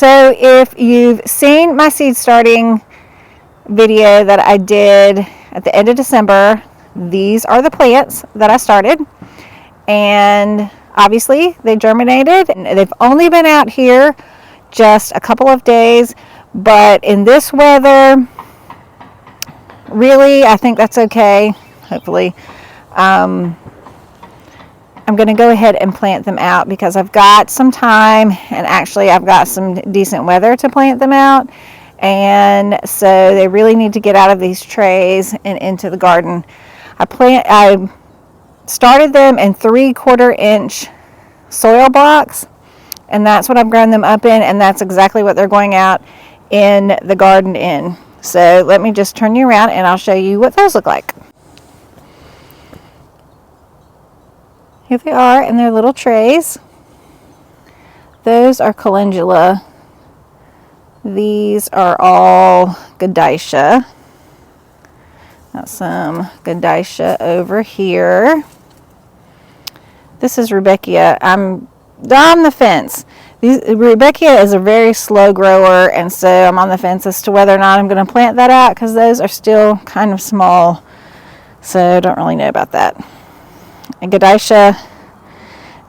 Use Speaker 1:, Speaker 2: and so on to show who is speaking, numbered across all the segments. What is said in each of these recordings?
Speaker 1: So if you've seen my seed starting video that I did at the end of December, these are the plants that I started, and obviously they germinated, and they've only been out here just a couple of days, but in this weather, really, I think that's okay, hopefully. I'm going to go ahead and plant them out because I've got some time, and actually I've got some decent weather to plant them out, and so they really need to get out of these trays and into the garden. I started them in 3/4 inch soil blocks, and that's what I've grown them up in, and that's exactly what they're going out in the garden in. So let me just turn you around and I'll show you what those look like. Here they are in their little trays. Those are calendula. These are all Godicia. Got some Godicia over here. This is Rudbeckia. I'm on the fence. Rudbeckia is a very slow grower, and so I'm on the fence as to whether or not I'm going to plant that out because those are still kind of small. So I don't really know about that. And Godicia,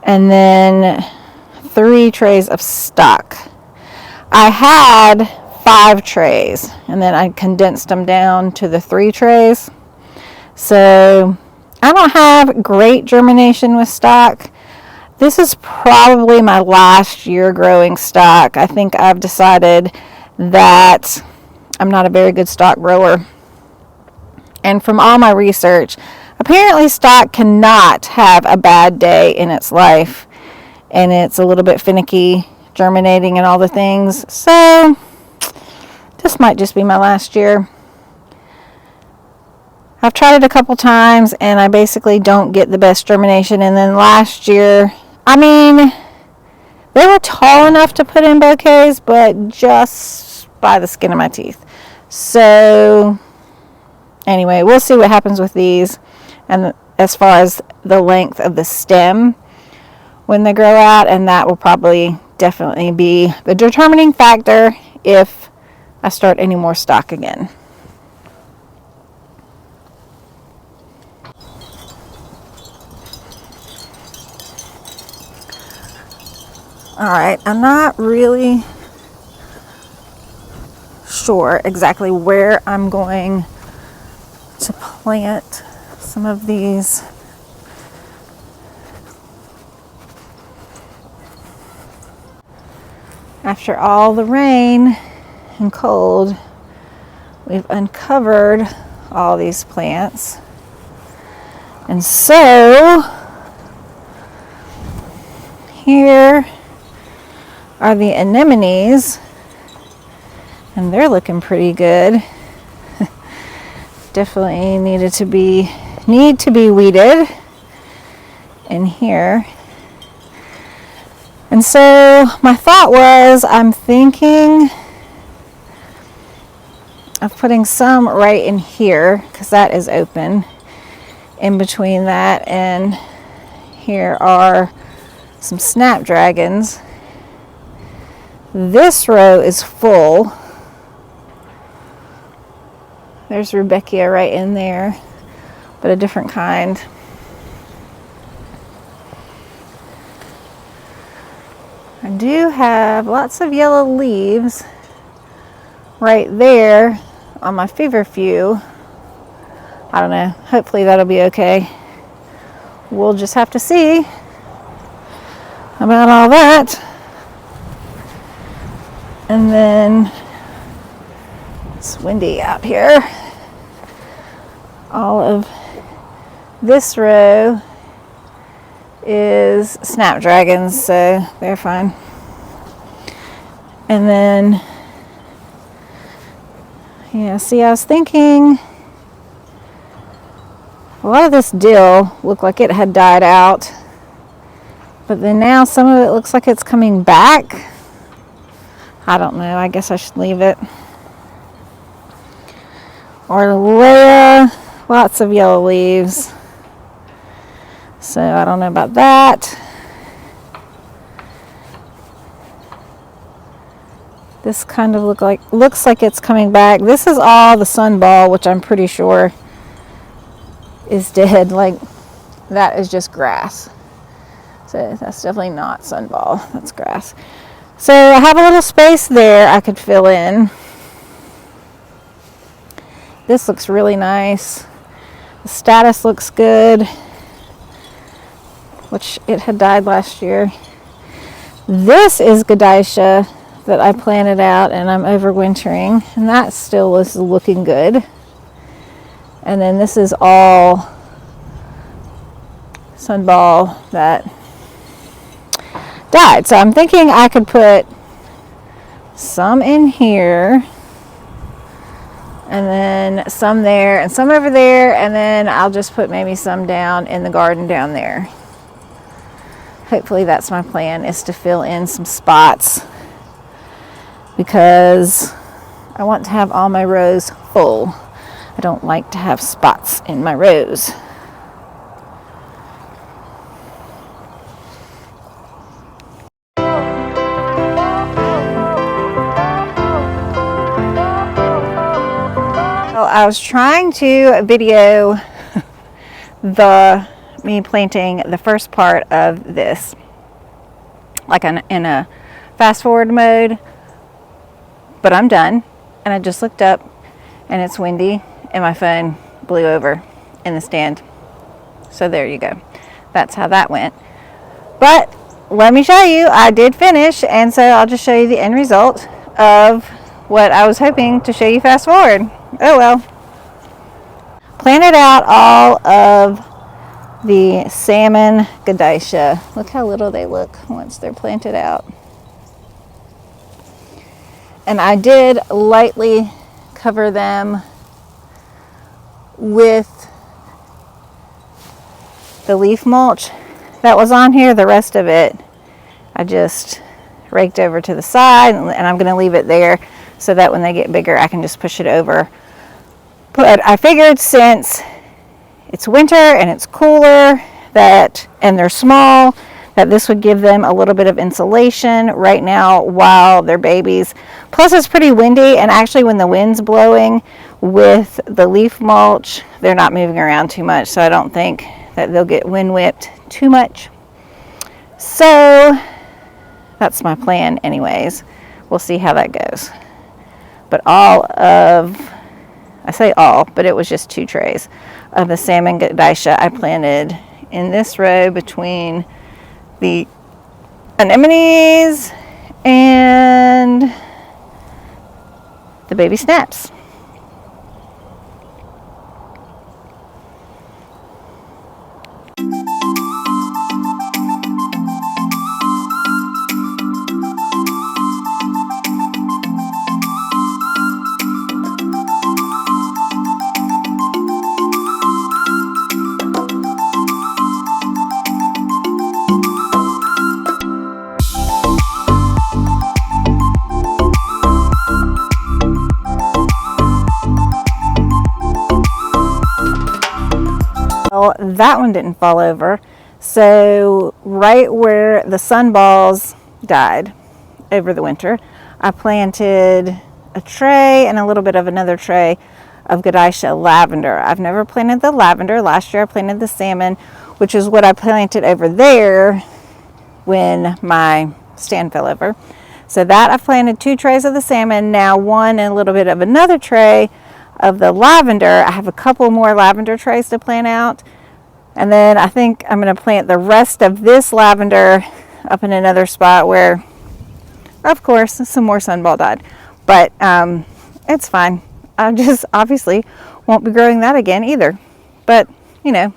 Speaker 1: and then 3 trays of stock. I had 5 trays, and then I condensed them down to the 3 trays. So I don't have great germination with stock. This is probably my last year growing stock. I think I've decided that I'm not a very good stock grower. And from all my research, apparently stock cannot have a bad day in its life, and it's a little bit finicky germinating and all the things. So this might just be my last year. I've tried it a couple times and I basically don't get the best germination. And then last year, I mean, they were tall enough to put in bouquets, but just by the skin of my teeth. So anyway, we'll see what happens with these, and as far as the length of the stem when they grow out, and that will probably definitely be the determining factor if I start any more stock again. Alright, I'm not really sure exactly where I'm going to plant some of these. After all the rain and cold, we've uncovered all these plants. And so here are the anemones, and they're looking pretty good. Definitely need to be weeded in here. And so my thought was, I'm thinking of putting some right in here because that is open. In between that and here are some snapdragons. This row is full. There's Rudbeckia right in there, but a different kind. I do have lots of yellow leaves right there on my feverfew. I don't know. Hopefully that'll be okay. We'll just have to see about all that. And then it's windy out here. All of this row is snapdragons, so they're fine. And then, yeah, see, I was thinking a lot of this dill looked like it had died out, but then now some of it looks like it's coming back. I don't know, I guess I should leave it. Orlea, lots of yellow leaves, so I don't know about that. This kind of looks like it's coming back. This is all the sunball, which I'm pretty sure is dead. Like, that is just grass. So that's definitely not sunball. That's grass. So I have a little space there I could fill in. This looks really nice. The status looks good, which it had died last year. This is Godicia that I planted out and I'm overwintering, and that still is looking good. And then this is all sunball that died. So I'm thinking I could put some in here, and then some there, and some over there, and then I'll just put maybe some down in the garden down there. Hopefully that's my plan, is to fill in some spots, because I want to have all my rows full. I don't like to have spots in my rows. Well, I was trying to video me planting the first part of this, like in a fast forward mode, but I'm done. And I just looked up and it's windy and my phone blew over in the stand. So there you go. That's how that went. But let me show you, I did finish, and so I'll just show you the end result of what I was hoping to show you fast forward. Oh well. Planted out all of the salmon Godicia. Look how little they look once they're planted out. And I did lightly cover them with the leaf mulch that was on here. The rest of it I just raked over to the side, and I'm going to leave it there so that when they get bigger I can just push it over. But I figured, since it's winter and it's cooler, and they're small, that this would give them a little bit of insulation right now while they're babies. Plus it's pretty windy, and actually when the wind's blowing with the leaf mulch, they're not moving around too much, so I don't think that they'll get wind whipped too much. So that's my plan anyways. We'll see how that goes. But I say all, but it was just 2 trays of the salmon Godicia I planted in this row between the anemones and the baby snaps. Well, that one didn't fall over. So right where the sunballs died over the winter, I planted a tray and a little bit of another tray of Godicia lavender. I've never planted the lavender. Last year I planted the salmon, which is what I planted over there when my stand fell over. So that I've planted 2 trays of the salmon, now 1 and a little bit of another tray of the lavender. I have a couple more lavender trays to plant out, and then I think I'm going to plant the rest of this lavender up in another spot where, of course, some more sunball died, but it's fine. I just obviously won't be growing that again either, but you know,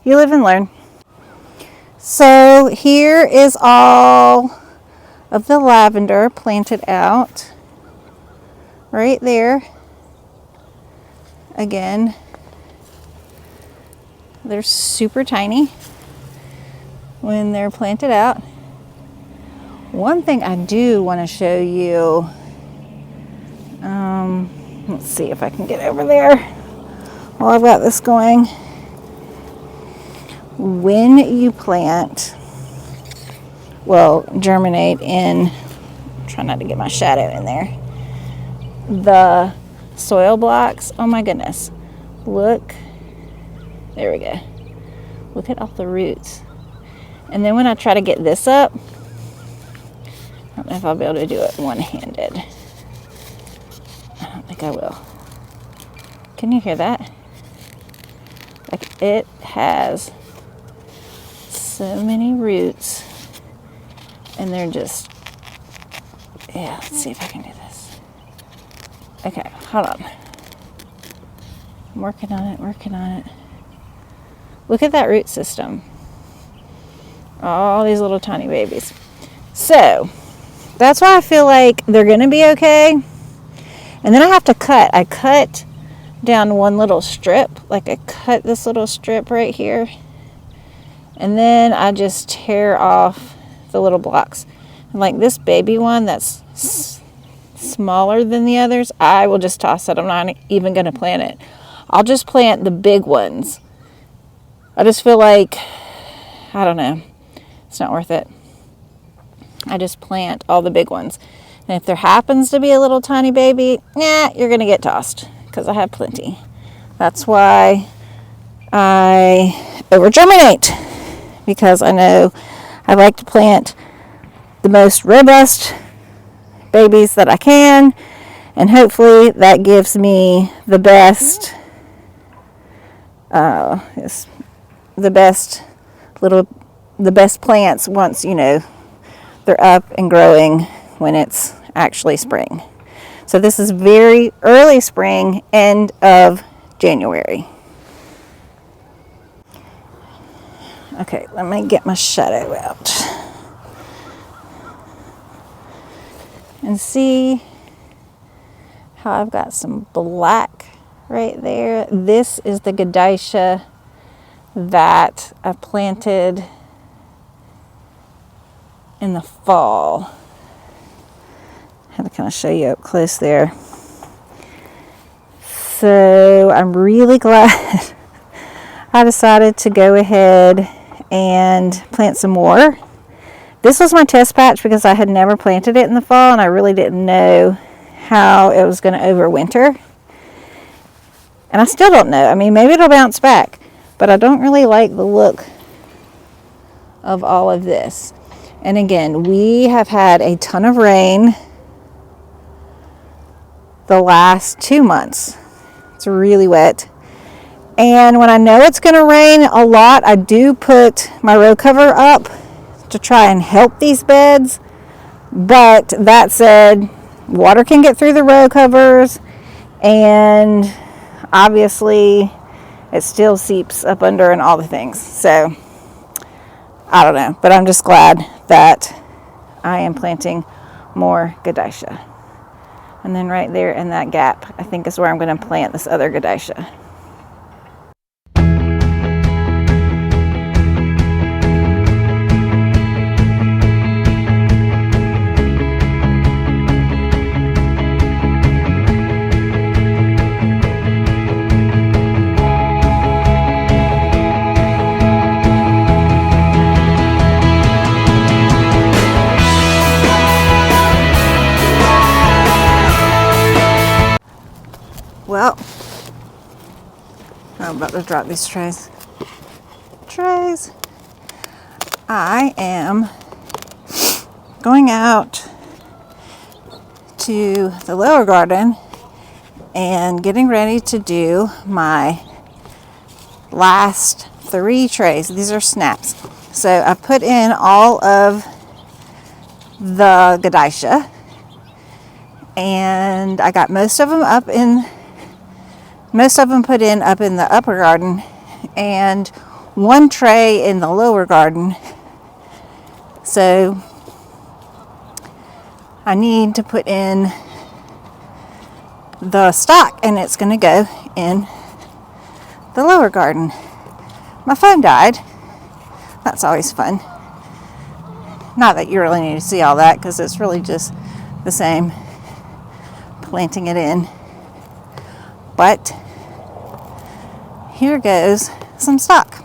Speaker 1: you live and learn. So here is all of the lavender planted out right there. Again, they're super tiny when they're planted out. One thing I do want to show you, let's see if I can get over there while I've got this going. When you plant, well, germinate in Try not to get my shadow in there. The soil blocks, oh my goodness. Look, there we go. Look at all the roots. And then when I try to get this up, I don't know if I'll be able to do it one-handed. I don't think I will. Can you hear that? Like, it has so many roots, and they're just, yeah, let's see if I can do this. Okay, hold on. I'm working on it. Look at that root system. All these little tiny babies. So, that's why I feel like they're going to be okay. And then I have to cut. I cut down one little strip. Like, I cut this little strip right here. And then I just tear off the little blocks. And like this baby one that's smaller than the others, I will just toss it. I'm not even going to plant it. I'll just plant the big ones. I just feel like, I don't know, it's not worth it. I just plant all the big ones. And if there happens to be a little tiny baby, you're going to get tossed because I have plenty. That's why I over-germinate, because I know I like to plant the most robust babies that I can, and hopefully that gives me the best plants once, you know, they're up and growing when it's actually spring. So this is very early spring, end of January. Okay, let me get my shadow out and see how I've got some black right there. This is the Godicia that I planted in the fall. I have to kind of show you up close there. So I'm really glad I decided to go ahead and plant some more. This was my test patch because I had never planted it in the fall, and I really didn't know how it was going to overwinter. And I still don't know. I mean, maybe it'll bounce back, but I don't really like the look of all of this. And again, we have had a ton of rain the last 2 months. It's really wet. And when I know it's going to rain a lot, I do put my row cover up to try and help these beds. But that said, water can get through the row covers, and obviously it still seeps up under and all the things. So I don't know, but I'm just glad that I am planting more Godicia. And then right there in that gap, I think is where I'm going to plant this other Godicia. Well, I'm about to drop these trays. I am going out to the lower garden and getting ready to do my last 3 trays. These are snaps. So I put in all of the Godicia, and I got most of them put in up in the upper garden, and 1 tray in the lower garden. So I need to put in the stock, and it's going to go in the lower garden. My phone died. That's always fun. Not that you really need to see all that, because it's really just the same planting it in. But here goes some stock.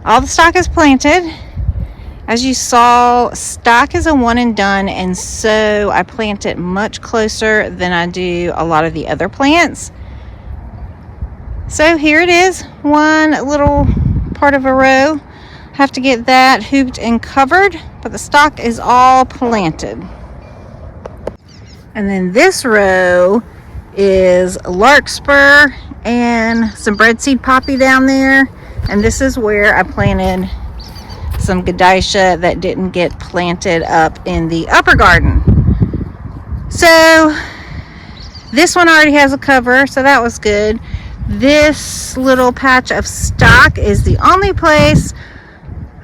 Speaker 1: all the stock is planted. As you saw, stock is a one and done, and so I plant it much closer than I do a lot of the other plants. So here it is, one little part of a row. Have to get that hooped and covered, but the stock is all planted. And then this row is larkspur and some breadseed poppy down there, and this is where I planted some Gadisha that didn't get planted up in the upper garden. So this one already has a cover, so that was good. This little patch of stock is the only place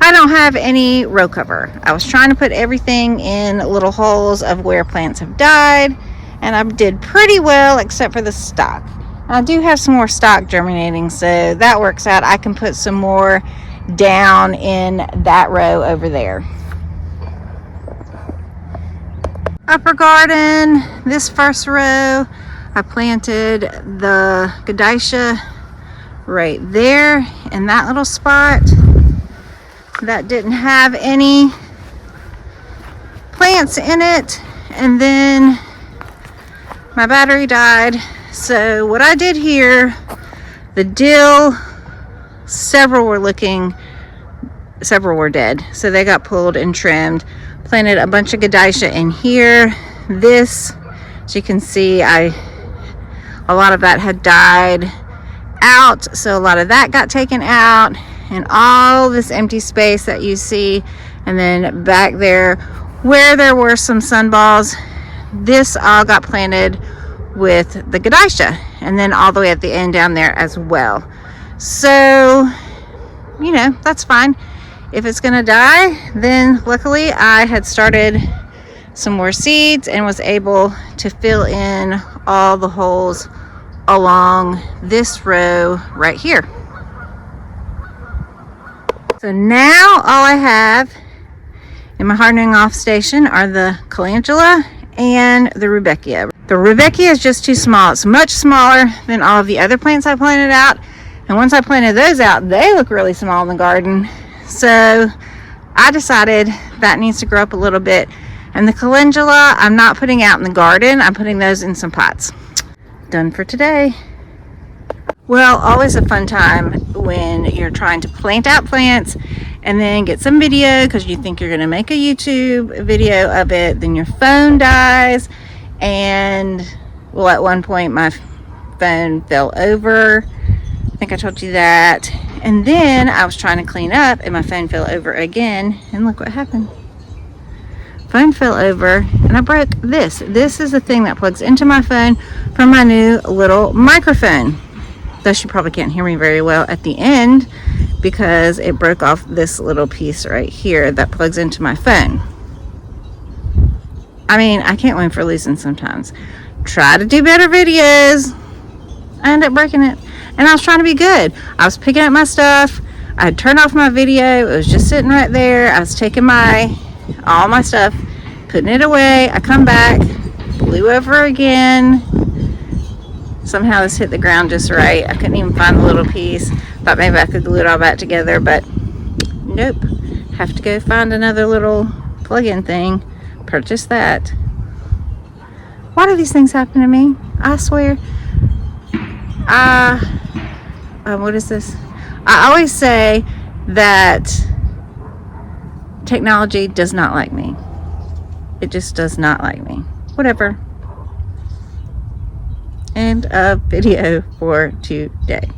Speaker 1: I don't have any row cover. I was trying to put everything in little holes of where plants have died, and I did pretty well except for the stock. I do have some more stock germinating, so that works out. I can put some more down in that row over there. Upper garden, this first row, I planted the Gadisha right there in that little spot. That didn't have any plants in it, and then my battery died. So what I did here, the dill, several were dead, so they got pulled and trimmed. Planted a bunch of Gadisha in here. This, as you can see, a lot of that had died out, so a lot of that got taken out, and all this empty space that you see, and then back there where there were some sunballs, this all got planted with the Gadisha, and then all the way at the end down there as well. So, you know, that's fine. If it's gonna die, then luckily I had started some more seeds and was able to fill in all the holes along this row right here. So now all I have in my hardening off station are the calendula and the rudbeckia. The rudbeckia is just too small. It's much smaller than all of the other plants I planted out. And once I planted those out, they look really small in the garden. So I decided that needs to grow up a little bit. And the calendula, I'm not putting out in the garden. I'm putting those in some pots. Done for today. Well, always a fun time when you're trying to plant out plants and then get some video because you think you're going to make a YouTube video of it. Then your phone dies. And, well, at one point my phone fell over. I think I told you that. And then I was trying to clean up and my phone fell over again. And look what happened. Phone fell over and I broke this. This is the thing that plugs into my phone from my new little microphone. Thus you probably can't hear me very well at the end because it broke off this little piece right here that plugs into my phone. I mean, I can't win for losing sometimes. Try to do better videos. I ended up breaking it. And I was trying to be good. I was picking up my stuff. I had turned off my video. It was just sitting right there. I was taking all my stuff, putting it away. I come back, blew over again. Somehow this hit the ground just right. I couldn't even find the little piece. Thought maybe I could glue it all back together, but nope. Have to go find another little plug-in thing. Purchase that. Why do these things happen to me? I swear. What is this? I always say that technology does not like me. It just does not like me. Whatever. End of video for today.